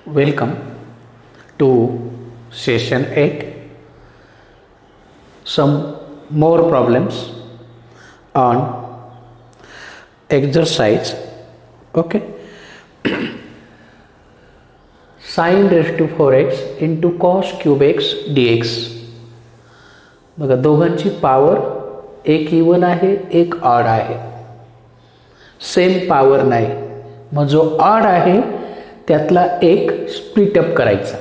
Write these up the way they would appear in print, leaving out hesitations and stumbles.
Welcome to session 8. Some more problems on exercise. Okay. Sin raised to 4x into cos cube x dx. बघा दोघांची power एक even आहे एक odd आहे. Same power नाही. मग जो ऑड आहे त्यातला एक स्प्लिट अप करायचा.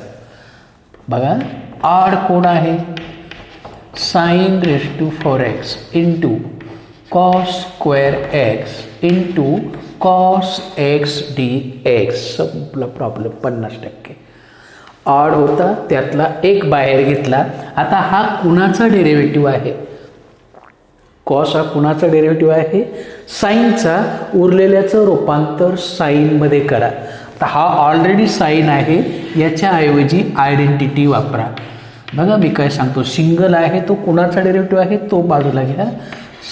बघा ऑड कोण आहे? Sine raised to 4x into cos square X into cos x D X. संपला प्रॉब्लेम. 50% ऑड होता त्यातला एक बाहेर घेतला. आता हा कुणाचा डेरिव्हेटिव्ह आहे? कॉस हा कुणाचा डेरिव्हेटिव्ह आहे? साईनचा. उरलेल्याचं रूपांतर साईनमध्ये करा. तर हा ऑलरेडी साईन आहे, याच्याऐवजी आयडेंटिटी वापरा. बघा मी काय सांगतो, सिंगल आहे तो कुणाचा डेरिव्हेटिव्ह आहे तो बाजूला घ्या.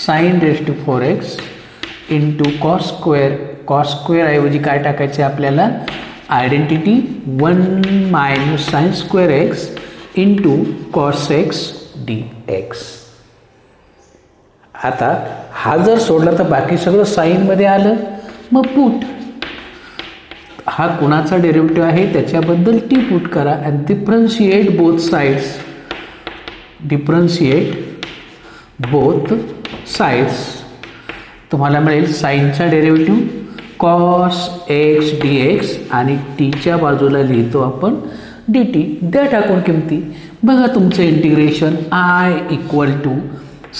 Sine raised to 4x into cos square. Cos square ऐवजी काय टाकायचे आपल्याला? Identity 1 minus sine square X into cos x D X. आता हा जर सोडला तर बाकी सगळं साईनमध्ये आलं. मग पुट हा कुणाचा डेरिव्हेटिव्ह आहे त्याच्याबद्दल टी पुट करा and differentiate both sides. Differentiate both sides. तुम्हाला मिळेल साईनचा derivative cos x D x आणि टीच्या बाजूला लिहितो आपण डी टी. द्या टाकून किमती. बघा तुमचं integration I equal to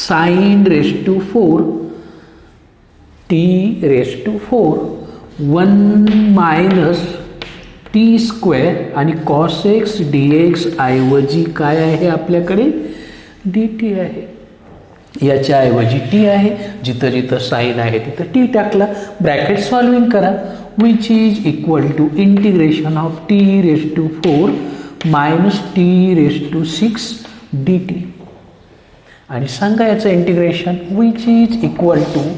sine raised to 4 T raised to 4 1 minus T square आणि कॉस एक्स डी एक्स ऐवजी काय आहे आपल्याकडे? डी टी आहे. याच्याऐवजी टी आहे. जिथं जिथं साईन आहे तिथं टी टाकला. ब्रॅकेट सॉल्विंग करा. Which is equal to integration of T raised to 4 minus T raised to 6 D T. आणि सांगा याचं integration. Which is equal to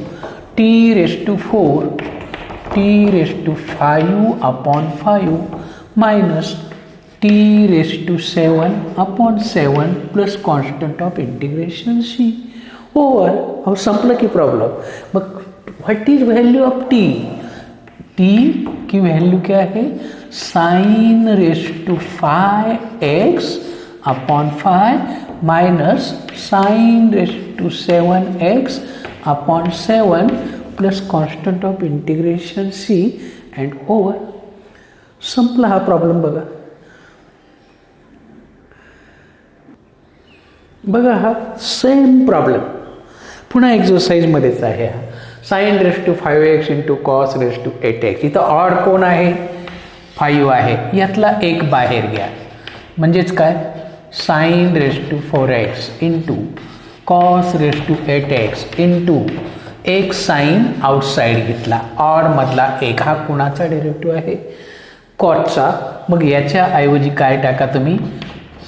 T raised to 4 T raised to 5 upon 5 minus T raised to 7 upon 7 plus constant of integration C over. अहो संपलं की problem. मग what is value of T? T की value क्या है? Sign raised to 5x upon 5 minus sine raised to 7x upon 7 plus constant of integration C and over. संपला हा problem. बघा बघा हा सेम प्रॉब्लेम पुन्हा एक्झरसाइजमध्येच आहे. हा sine raised to 5x into cos raised to 8x. इथं ऑड कोण आहे? 5 आहे. यातला एक बाहेर घ्या. म्हणजेच काय? Sine raised to 4x into cos raised to 8x into एक साइन आउटसाइड घेतला. ऑडमधला एक हा कुणाचा डेरिव्हेटिव्ह आहे? कॉटचा. मग याच्याऐवजी काय टाका तुम्ही?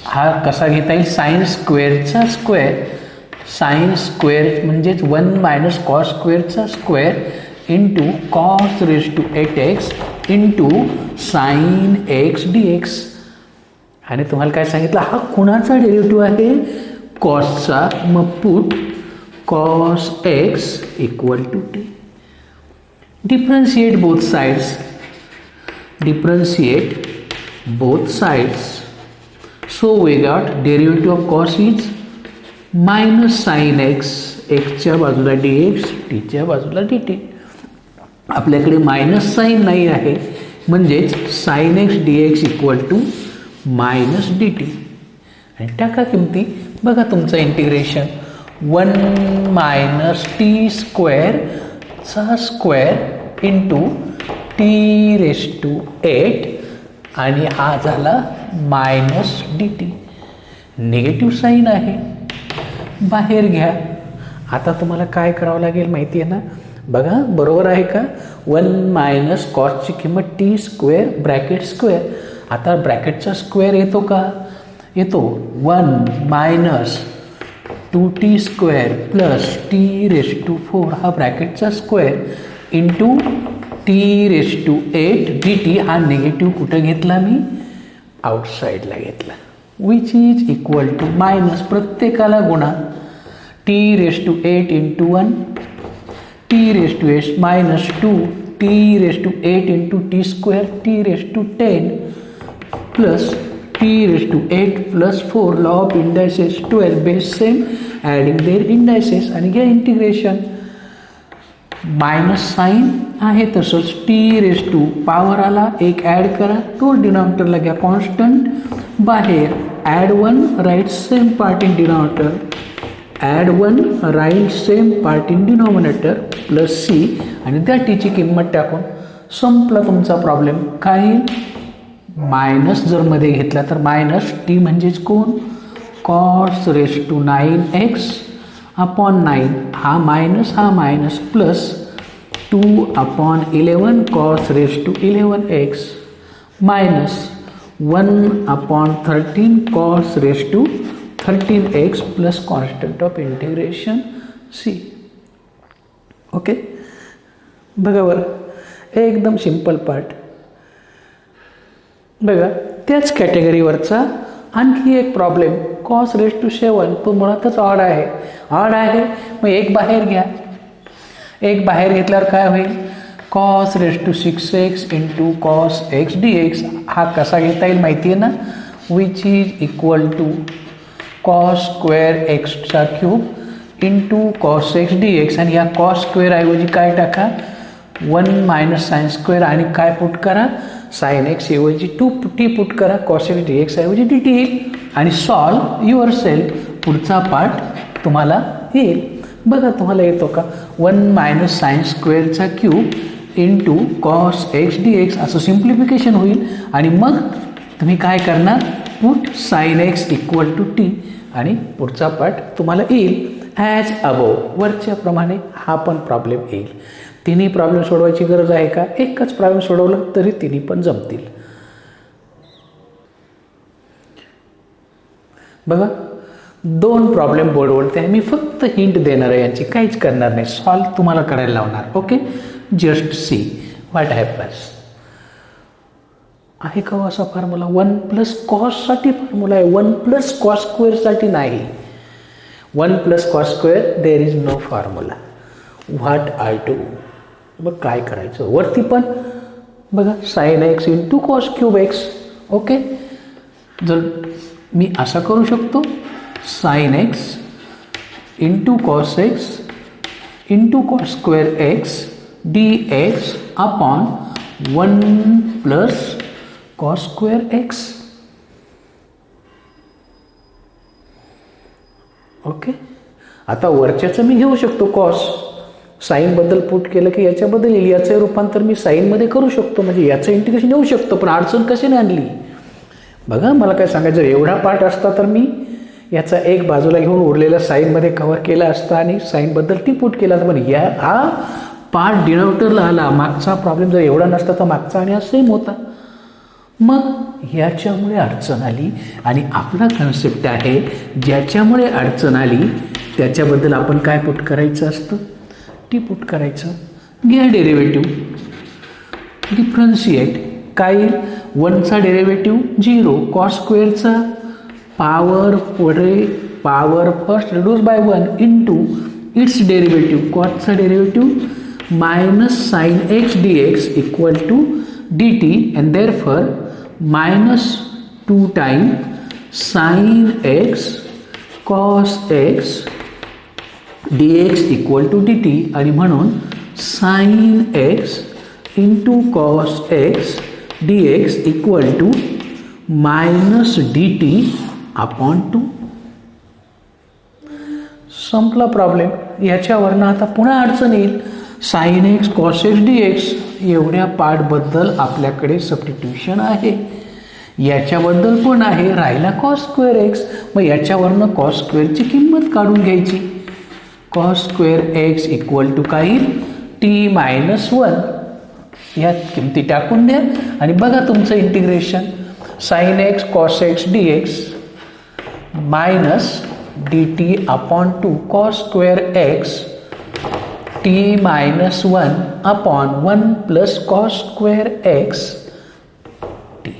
हा कसा घेता येईल? साइन स्क्वेअरचा स्क्वेअर. साइन स्क्वेअर म्हणजेच 1 मायनस कॉस स्क्वेअरचा square into cos raised to 8x into sine x D x. आणि तुम्हाला काय सांगितलं? हा कुणाचा डेरिव्हेटिव्ह आहे? कॉसचा. मग put cos x equal to t. Differentiate both sides. Differentiate both sides. So we got derivative of cos is minus sin x. x च्या बाजूला dx, t च्या बाजूला dt. आपल्याकडे मायनस साइन नाही आहे म्हणजेच sin x dx equal to minus dt. आणि टाका किमती. बघा तुमचं इंटिग्रेशन 1 मायनस टी स्क्वेअर चा square into T raised to 8 आणि हा झाला minus D T. Negative sign आहे. बाहेर घ्या. आता तुम्हाला काय करावं लागेल माहिती आहे ना? बघा बरोबर आहे का? 1 मायनस कॉसची किंमत टी स्क्वेअर ब्रॅकेट स्क्वेअर. आता ब्रॅकेटचा स्क्वेअर येतो का? येतो. 1 minus 2t square plus T raised to 4 हा ब्रॅकेटचा स्क्वेअर इंटू t⁸ dt हा निगेटिव्ह कुठं घेतला मी, आउटसाईडला घेतला, which is equal to minus प्रत्येकाला गुणा t⁸ into 1 t⁻s minus 2 t⁸ into t square t⁻10 plus t⁸ plus 4 law of indices 12 base same adding their indices आणि घ्या इंटिग्रेशन. मायनस साईन आहे तसंच t⁻, पॉवर आला एक ॲड करा, तो डिनॉमिनेटरला घ्या कॉन्स्टंट, बाहेर add 1 right same part in denominator, add 1 right same part in denominator plus C आणि त्या टीची किंमत टाकून संपला तुमचा प्रॉब्लेम. काही मायनस जर मध्ये घेतला तर मायनस टी म्हणजेच कोण, cos⁹ अपॉन 9 हा minus plus 2/11 cos⁻11x minus 1/13 cos⁻13x plus constant of integration C. Okay, बघा बरं, एकदम सिंपल पार्ट. बघा त्याच कॅटेगरीवरचा आणखी एक प्रॉब्लेम cos⁻7 तो मुळातच ऑड आहे. मग एक बाहेर घ्या, एक बाहेर घेतल्यावर काय होईल, cos⁻6x into cos x dx हा कसा घेता येईल माहिती आहे ना, which is equal to cos²x³ into cos x dx आणि या cos² ऐवजी काय टाका 1 मायनस sin² आणि काय पुट करा sin x ऐवजी 2t पुट करा, cos x dx ऐवजी dt येईल आणि सॉल्व युअर सेल्फ. पुढचा पार्ट तुम्हाला येईल. बघा तुम्हाला येतो का, 1 minus sin² into cos x dx असं सिम्प्लिफिकेशन होईल आणि मग तुम्ही काय करणार, put sin x equal to t आणि पुढचा पार्ट तुम्हाला येईल. ॲज अबोव, वरच्याप्रमाणे हा पण प्रॉब्लेम येईल. तिन्ही प्रॉब्लेम सोडवायची गरज आहे का, एकच प्रॉब्लेम सोडवलं तरी तिन्ही पण जमतील. बघा 2 प्रॉब्लेम बोर्डवरती आहे, मी फक्त हिंट देणार आहे, यांची काहीच करणार नाही, सॉल्व तुम्हाला करायला लावणार. Okay, just see what happens. आहे का असा फॉर्म्युला, 1 प्लस कॉससाठी फॉर्म्युला आहे, 1 प्लस cos² साठी नाही. 1 plus cos² there is no formula. What I do, मग काय करायचं, वरती पण बघा sin x into cos⁻x. Okay, जर मी असा करू शकतो sin x into cos x into cos²x dx upon 1 plus cos²x. Okay, आता वरच्याचं मी घेऊ शकतो कॉस, साईनबद्दल पुट केलं की याच्याबद्दल येईल, याचं रूपांतर मी साईनमध्ये करू शकतो, म्हणजे याचं इंटिग्रेशन येऊ शकतो. पण अडचण कशी नाही आणली बघा, मला काय सांगायचं, एवढा पार्ट असता तर मी याचा एक बाजूला घेऊन उरलेला साईनमध्ये कव्हर केला असता आणि साईनबद्दल टी पुट केला असता. पण हा पार्ट डिनॉमिनेटरला आला, मागचा प्रॉब्लेम जर एवढा नसता तर मागचा आणि हा सेम होता. मग ह्याच्यामुळे अडचण आली आणि आपला कन्सेप्ट आहे ज्याच्यामुळे अडचण आली त्याच्याबद्दल आपण काय पुट करायचं असतं, टी पुट करायचं. घ्या डेरिव्हेटिव्ह, डिफरन्शिएट, काय येईल, 1चा डेरिव्हेटिव्ह 0, cos² पॉवर पुढे power first reduce by 1 into its derivative, कॉसचा derivative minus sin x dx equal to dt and therefore minus 2 times sin x cos x dx equal to dt आणि म्हणून sin x into cos x dx equal to minus dt upon 2. संपला problem. याच्यावरनं आता पुन्हा अडचण येईल, sin x cos x dx एवढ्या पार्टबद्दल आपल्याकडे substitution आहे, याच्याबद्दल पण आहे, राहिला cos²x. मग याच्यावरनं cos² किंमत काढून घ्यायची, cos²x इक्वल टू काही t-1 या किमती टाकून द्या आणि बघा तुमचं integration, sin x cos x dx minus dt upon 2 cos² x t minus 1 upon 1 plus cos square x t.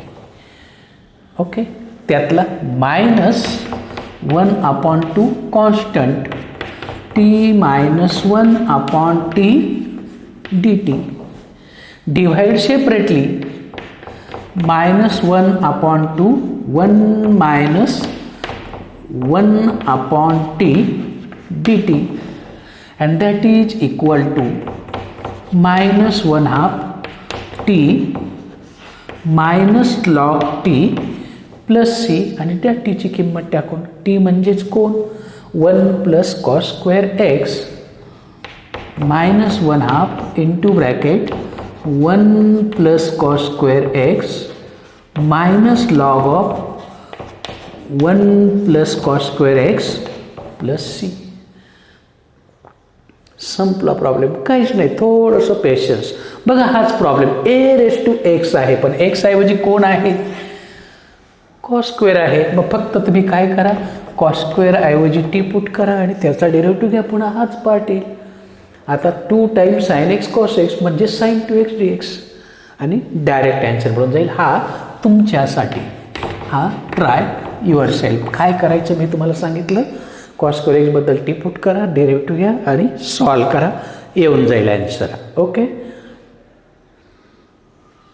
Okay, त्यातला minus 1 upon 2 constant t minus 1 upon t d t. Divide separately minus 1 upon 2 1 minus 1 upon t dt, and that is equal to minus 1/2 t minus log t plus c. आणि त्या t ची किंमत टाकून, t म्हणजेच कोण, 1 plus cos square X minus 1/2 into bracket 1 plus cos square X minus log of 1 plus cos square X plus C. संपला problem, काहीच नाही, थोडंसं पेशन्स. बघा हाच problem, A raise to X आहे, पण एक्स ऐवजी कोण आहे, कॉस स्क्वेअर आहे. मग फक्त तुम्ही काय करा, कॉस स्क्वेअर ऐवजी टी पुट करा आणि त्याचा डेरिव्हेटिव्ह घ्या, पुन्हा हाच पार्ट येईल. आता 2 times sine x cos x म्हणजे साइन 2x dx आणि डायरेक्ट आन्सर मिळून जाईल. हा तुमच्यासाठी, हा ट्राय युअर सेल्फ. काय करायचं मी तुम्हाला सांगितलं, कॉस स्क्वेअर एक्स बद्दल टी पुट करा, डेरिव्हेटिव्ह घ्या आणि सॉल्व करा, येऊन जाईल आन्सर. ओके,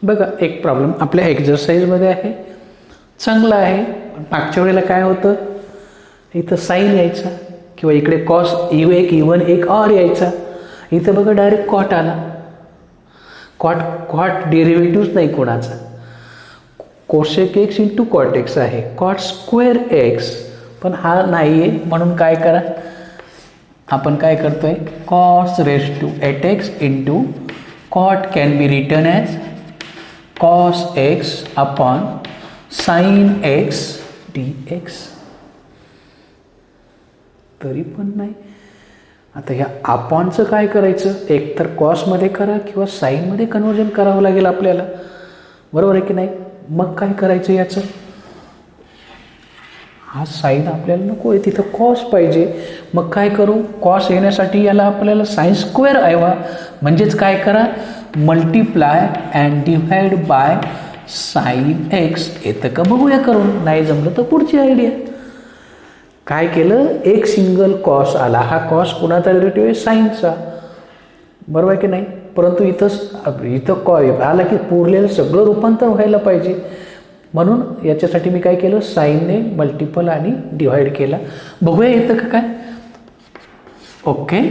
बघा एक प्रॉब्लेम आपल्या एक्झरसाइजमध्ये आहे, चांगला आहे. मागच्या वेळेला काय होतं, इथं साईन यायचा किंवा इकडे कॉस एक इवन एक ऑर यायचा. इथं बघा डायरेक्ट कॉट आला. कॉट डेरिव्हेटिव्हच नाही कोणाचा, cosec X into cot X आहे, कॉट स्क्वेअर एक्स पण हा नाही आहे. म्हणून काय करा, आपण काय करतोय, cos raise to eight X into cot can be return as cos X upon sine x D X. तरी पण नाही. आता ह्या अपॉनचं काय करायचं, एक तर कॉसमध्ये करा किंवा साईनमध्ये कन्वर्जन करावं लागेल आपल्याला, बरोबर आहे की नाही. मग काय करायचं, याचं हा साईन आपल्याला नको आहे, तिथं कॉस पाहिजे. मग काय करू, कॉस येण्यासाठी याला आपल्याला साइन स्क्वेअर हवा, म्हणजेच काय करा, multiply and divide by sine x. येतं का बघूया करून, नाही जमलं तर पुढची आयडिया. काय केलं, एक सिंगल कॉस आला, हा कॉस कुणाचा डेरिव्हेटिव्ह आहे, साईनचा, बरोबर आहे की नाही. परंतु इथं आला की पुरलेलं सगळं रूपांतर व्हायला पाहिजे, म्हणून याच्यासाठी मी काय केलं, साईनने मल्टिपल आणि डिवाइड केला. बघूया येतं का काय. Okay,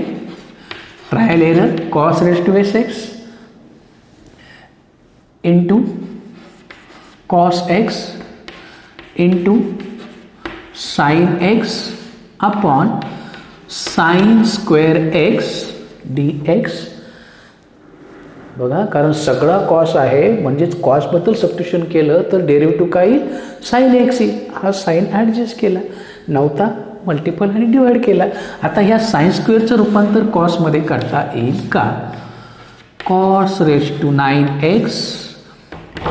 trial error, cos raise to S X into cos X into sine X upon sine square X D X. बघा, कारण सगळा कॉस आहे, म्हणजेच कॉसबद्दल सबस्टिट्यूशन केलं तर डेरिव्हेटिव्ह काही साइन एक्स येईल. हा साइन ॲडजस्ट केला, नव्हता मल्टिपल आणि डिवाइड केला. आता ह्या साइन स्क्वेअरचं रूपांतर कॉसमध्ये करता येईल का, cos raise to 9x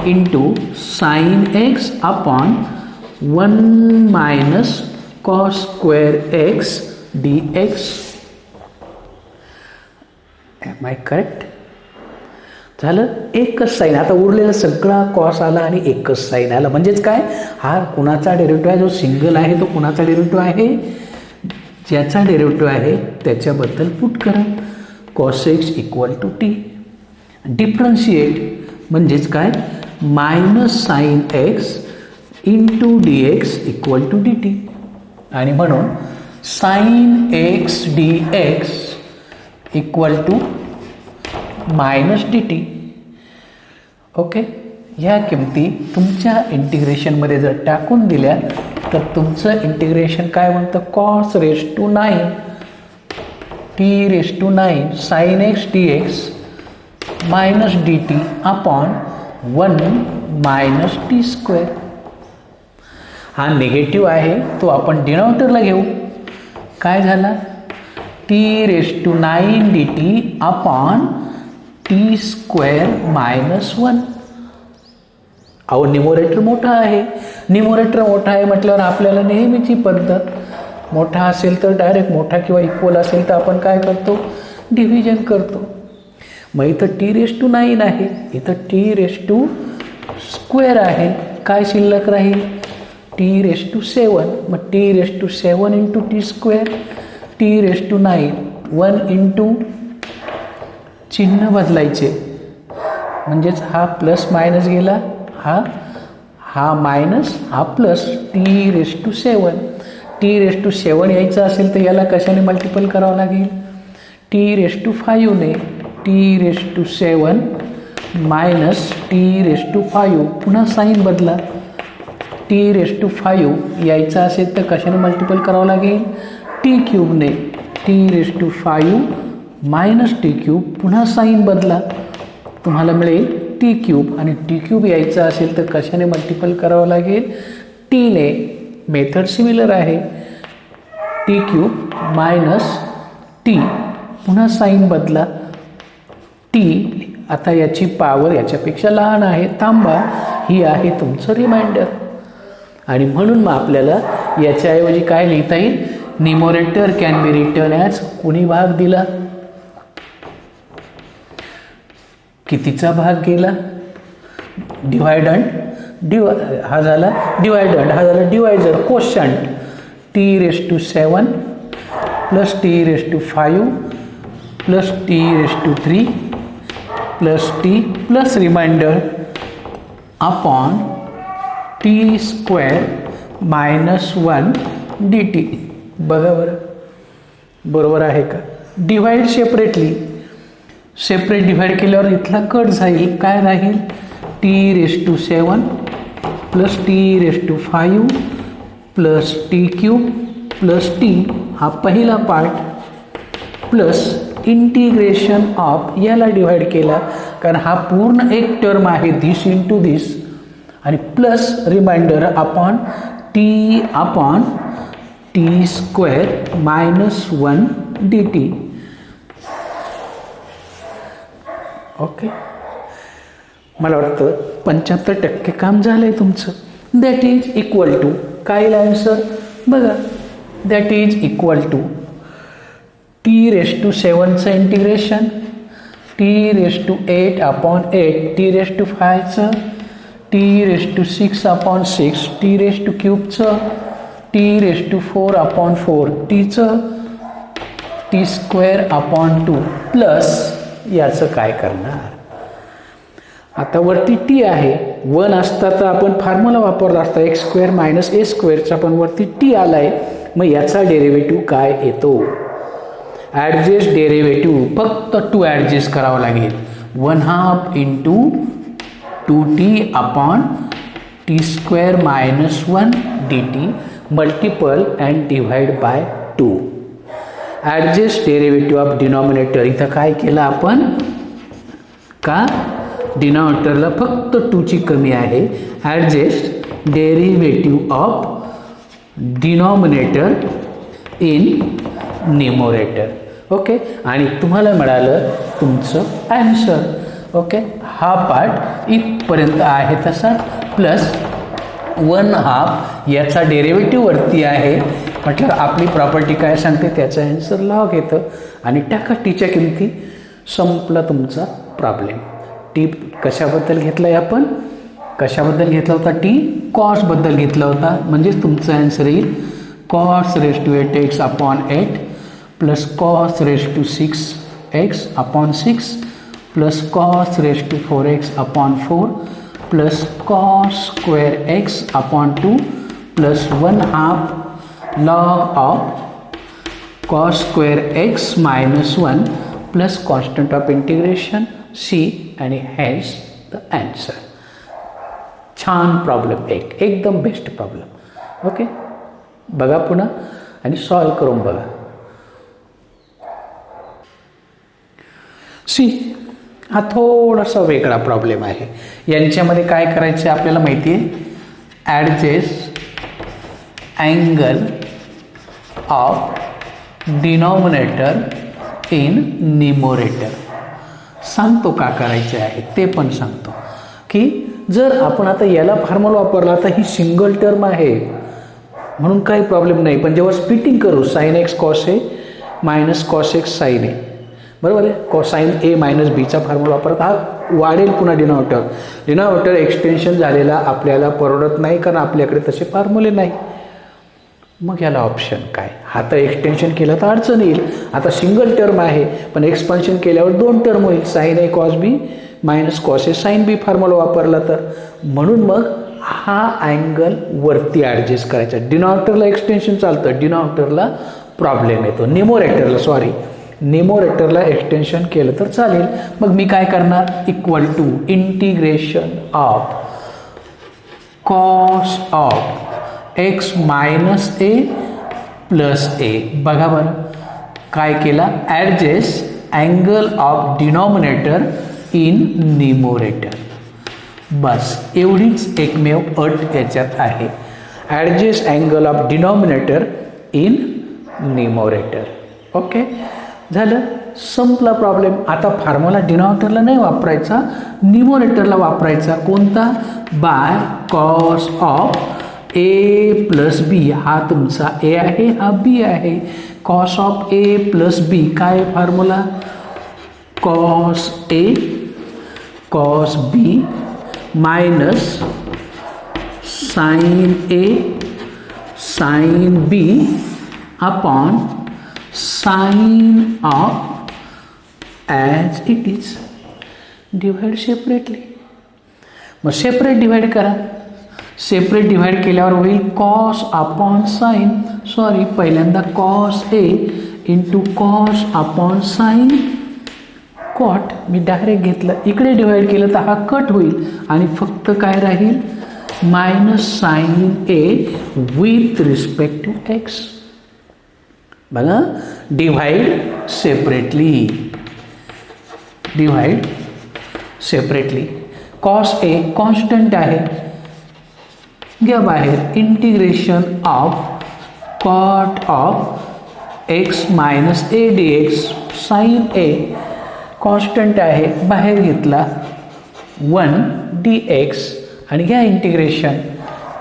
into sine X upon 1 minus cos square X D X. Am I correct. झालं, एकच साईन. आता उरलेला सगळा कॉस आला आणि एकच साईन आला, म्हणजेच काय, हा कुणाचा डेरिव्हेटिव्ह आहे, जो सिंगल आहे तो कुणाचा डेरिव्हेटिव्ह आहे, ज्याचा डेरिव्हेटिव्ह आहे त्याच्याबद्दल पुट करा. Cos X equal to T, differentiate म्हणजेच काय, minus sine X into D X equal to D T. आणि म्हणून sine x D X equal to minus D T. Okay, ह्या किमती तुमच्या इंटिग्रेशनमध्ये जर टाकून दिल्या तर तुमचं इंटिग्रेशन काय म्हणतं, cos raise to 9 T raise to 9 sine x D X minus D T upon 1 minus T square. हा निगेटिव्ह आहे, तो आपण डिनॉमिनेटरला घेऊ. काय झाला, T raise to 9 D T upon T square minus 1. अहो न्यूमरेटर मोठा आहे, न्यूमरेटर मोठा आहे म्हटल्यावर आपल्याला नेहमीची पद्धत, मोठा असेल तर डायरेक्ट मोठा किंवा इक्वल असेल तर आपण काय करतो, डिव्हिजन करतो. मग इथं t⁹ आहे, इथं t⁻² आहे. काय शिल्लक राहील? t⁷. मग t⁷ into t², t⁹ 1 into चिन्ह बदलायचे, म्हणजेच हा प्लस मायनस गेला, हा मायनस, हा प्लस. t⁷. t⁷ यायचं असेल तर याला कशाने मल्टिपल करावं लागेल? t⁵ ने. t⁷ minus t⁵. पुन्हा साईन बदला. t⁵ यायचं असेल तर कशाने मल्टिपल करावं लागेल? t³ ने. t⁵ मायनस t³ पुन्हा साईन बदला, तुम्हाला मिळेल t³. आणि t³ यायचं असेल तर कशाने मल्टिपल करावं लागेल? t ने. मेथड सिमिलर आहे. t³ मायनस t पुन्हा साईन बदला. t आता याची पॉवर याच्यापेक्षा लहान आहे, थांबा. ही आहे तुमचं रिमाइंडर. आणि म्हणून मग आपल्याला याच्याऐवजी काय लिहिता येईल? Numerator can be return as, कुणी भाग दिला? कितीचा भाग गेला? डिव्हायडंट. हा झाला डिव्हायडंट, हा झाला divisor. Quotient t⁷ plus t⁵ plus t⁵ plus t plus reminder upon t² minus 1 dt. बघा बरं, बरोबर आहे का? Divide separately. सेपरेट डिव्हाइड केल्यावर इथला कट जाईल. काय राहील? t⁷ plus t⁵ plus t³ plus t, हा पहिला पार्ट, प्लस इंटिग्रेशन ऑफ, याला डिव्हाइड केला कारण हा पूर्ण एक टर्म आहे, धिस इंटू धिस, आणि plus reminder upon t² minus 1 dt. Okay, मला वाटतं 75% काम झालं आहे तुमचं. दॅट इज इक्वल टू, काय येईल आन्सर बघा, that is equal to t⁷ integration, t⁸ upon 8, t⁵ t⁶ upon 6, t⁵ t⁴ upon 4, t² upon 2 plus याचं काय करणार? आता वरती t आहे, 1 असता तर आपण फॉर्म्युला वापरला असता x² मायनस a²चा, पण वरती t आलाय. मग याचा डेरिव्हेटिव्ह काय येतो? ॲडजस्ट डेरिव्हेटिव्ह फक्त 2 ॲडजस्ट करावं लागेल. 1/2 into 2t upon t² minus 1 dt multiple and divide by 2. Adjust derivative of denominator. इथं काय केलं आपण? का डिनॉमिनेटरला फक्त 2ची कमी आहे. Adjust derivative of denominator in numerator. Okay, आणि तुम्हाला मिळालं तुमचं ॲन्सर. ओके, हा पार्ट इथपर्यंत आहे तसा, प्लस 1/2 याचा डेरिव्हेटिव्ह वरती आहे म्हटलं आपली प्रॉपर्टी काय सांगते त्याचं ॲन्सर लॉग येतं, आणि टाका टीच्या किमती. संपला तुमचा प्रॉब्लेम. टी कशाबद्दल घेतला आहे आपण? कशाबद्दल घेतला होता? टी कॉसबद्दल घेतला होता. म्हणजेच तुमचं ॲन्सर येईल cos⁸ upon 8 plus cos⁻⁶x upon 6 plus cos⁴x upon 4 plus cos² upon 2 plus 1/2 log of cos² minus 1 plus constant of integration c, आणि हॅज द ॲन्सर. छान प्रॉब्लेम, एकदम बेस्ट प्रॉब्लेम. ओके, बघा पुन्हा आणि सॉल्व करून बघा. सी, हा थोडासा वेगळा प्रॉब्लेम आहे. यांच्यामध्ये काय करायचं आहे आपल्याला माहिती आहे? Adjust angle of denominator in numerator. सांगतो का करायचे आहे ते पण सांगतो. की जर आपण आता याला फॉर्म्युला वापरला तर ही सिंगल टर्म आहे म्हणून काही प्रॉब्लेम नाही, पण जेव्हा स्प्लिटिंग करू sin x cos a minus cos x sin a, बरोबर आहे. कॉसाईन ए मायनस बीचा फॉर्म्युला वापरत हा वाढेल पुन्हा डिनॉमिनेटर एक्सटेन्शन झालेला आपल्याला परवडत नाही, कारण आपल्याकडे तसे फॉर्म्युले नाही. मग याला ऑप्शन काय? हा तर एक्सटेन्शन केलं तर अडचण येईल. आता सिंगल टर्म आहे, पण एक्सपान्शन केल्यावर 2 टर्म होईल. Sine A cos B minus cos A sine B formula वापरला तर. म्हणून मग हा अँगल वरती ॲडजस्ट करायचा. डिनॉमिनेटरला एक्सटेन्शन चालतं, डिनॉमिनेटरला प्रॉब्लेम येतो. न्युमरेटरला एक्सटेन्शन केलं तर चालेल. मग मी काय करणार? Equal to integration of cos of x minus a plus a. बघा बरं काय केला? Adjust angle of denominator in numerator. बस एवढीच एकमेव अट याच्यात आहे. Adjust angle of denominator in numerator. Okay, झालं, संपला प्रॉब्लेम. आता फॉर्म्युला डिनॉमिनेटरला नाही वापरायचा, न्युमरेटरला वापरायचा. कोणता? By cos of a plus b. हा तुमचा ए आहे, हा बी आहे. Cos of a plus b काय formula? Cos a cos B minus sine a sine b upon sine of as it is. Divide separately. मग separate divide करा. Separate divide केल्यावर होईल कॉस अपॉन साइन. पहिल्यांदा cos a into cos upon sine cot. मी direct घेतलं, इकडे divide केलं तर हा कट होईल आणि फक्त काय राहील? Minus sine a with respect to x. बघा, divide separately. Cos a constant आहे, घ्या बाहेर. Integration of cot of x minus a d x. Sine a constant आहे, बाहेर घेतला 1 डी एक्स आणि घ्या integration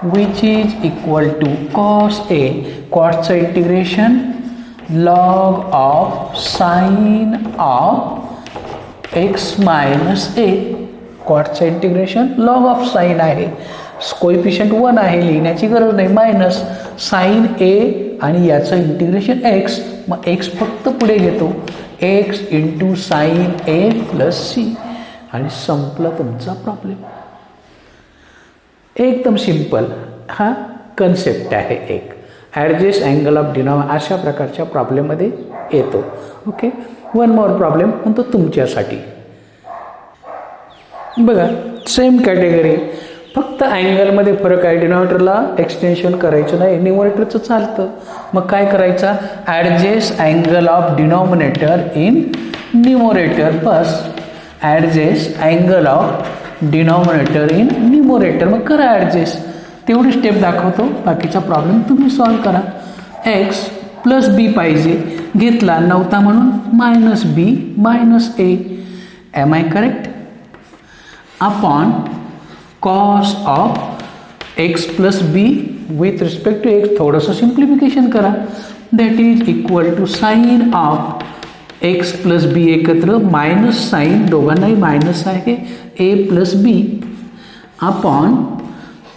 which is equal to cos a. कॉटचं integration log of sine of x minus a. कॉटचं इंटिग्रेशन लॉग ऑफ साइन आहे, coefficient 1 आहे, लिहिण्याची गरज नाही. मायनस साइन ए आणि याचं इंटिग्रेशन एक्स. मग एक्स फक्त पुढे घेतो, एक्स इंटू साइन ए प्लस सी आणि संपला तुमचा प्रॉब्लेम. एकदम सिंपल हा कन्सेप्ट आहे एक. ॲडजस्ट अँगल ऑफ डिनॉमिनेटर अशा प्रकारच्या प्रॉब्लेममध्ये येतो. ओके, वन मोर प्रॉब्लेम म्हणतो तुमच्यासाठी. बघा, सेम कॅटेगरी, फक्त अँगलमध्ये फरक आहे. डिनॉमिनेटरला एक्सटेन्शन करायचं नाही, न्युमरेटरचं चालतं. मग काय करायचं? Adjust angle of denominator in numerator. Bus adjust angle of denominator in numerator. मग करा ॲडजस्ट. तेवढी स्टेप दाखवतो, बाकीचा प्रॉब्लेम तुम्ही सॉल्व करा. एक्स प्लस बी पाहिजे, घेतला नव्हता म्हणून minus b minus a. Am I correct? Upon cos of x plus b with respect to x. थोडंसं सिम्प्लिफिकेशन करा. That is equal to sine of x plus b एकत्र minus sine, दोघांनाही minus आहे, a plus b upon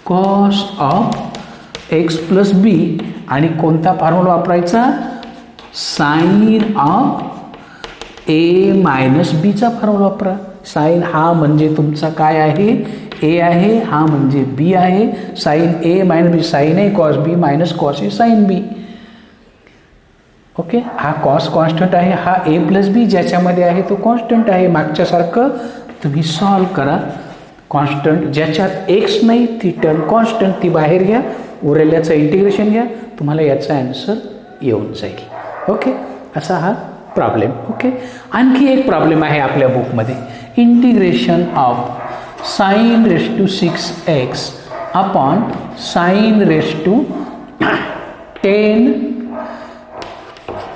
cos of x plus b. आणि कोणता formula वापरायचा? Sine of a minus बीचा formula वापरा. साइन हा म्हणजे तुमचा काय आहे? ए आहे, हा म्हणजे बी आहे. Sign A minus B, sign A cos B minus cos A sine B. Okay, हा कॉस कॉन्स्टंट आहे, हा ए प्लस बी ज्याच्यामध्ये आहे तो कॉन्स्टंट आहे. मागच्यासारखं तुम्ही सॉल्व करा. कॉन्स्टंट ज्याच्यात एक्स नाही ती टर्म कॉन्स्टंट, ती बाहेर घ्या, उरल्याचं इंटिग्रेशन घ्या, तुम्हाला याचा ॲन्सर येऊन जाईल. ओके, असा हा प्रॉब्लेम. ओके, आणखी एक प्रॉब्लेम आहे आपल्या बुकमध्ये. Integration of sine raise to 6x upon sine raise to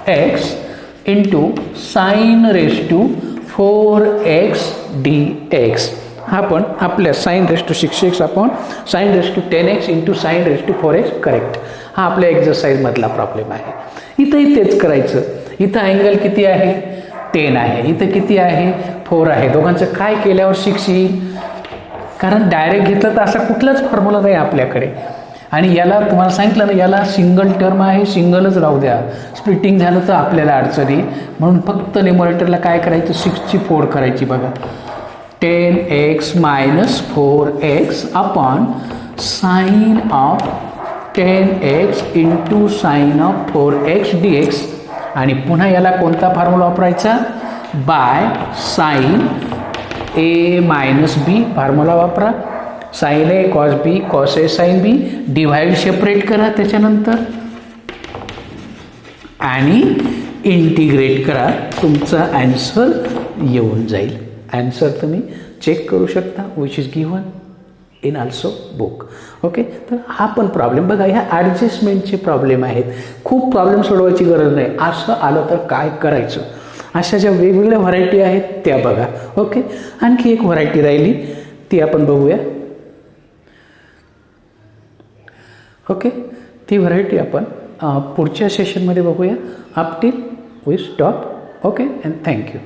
10x into sine raise to 4x dx. हा पण आपल्या sine raise to 6x upon sine raise to 10x into sine raise to 4x correct. हा आपल्या एक्झरसाइजमधला problem आहे. इथंही तेच करायचं. इथं अँगल किती आहे? 10 आहे. इथं किती आहे? 4 आहे. दोघांचं काय केल्यावर 6 येईल? कारण डायरेक्ट घेतलं तर असा कुठलाच फॉर्म्युला नाही आपल्याकडे. आणि याला तुम्हाला सांगितलं ना, याला सिंगल टर्म आहे, सिंगलच राहू द्या. स्प्लिटिंग झालं तर आपल्याला अडचणी. म्हणून फक्त न्युमरेटरला काय करायचं? 6ची 4 करायची बघा. 10x minus 4x upon sine of 10x into sine of 4x dx. आणि पुन्हा याला कोणता फॉर्म्युला वापरायचा? By sine A minus B formula वापरा. Sine A cos B cos A sine B. Divide separate करा त्याच्यानंतर आणि इंटिग्रेट करा. तुमचा ॲन्सर येऊन जाईल. ॲन्सर तुम्ही चेक करू शकता, which is given in also book. Okay. तर हा पण प्रॉब्लेम बघा, ह्या ॲडजस्टमेंटचे प्रॉब्लेम आहेत. खूप प्रॉब्लेम सोडवायची गरज नाही. असं आलं तर काय करायचं, अशा ज्या वेगवेगळ्या व्हरायटी आहेत त्या बघा. ओके. आणखी एक व्हरायटी राहिली ती आपण बघूया. ओके. ती व्हरायटी आपण पुढच्या सेशनमध्ये बघूया. Up till we stop. Okay and thank you.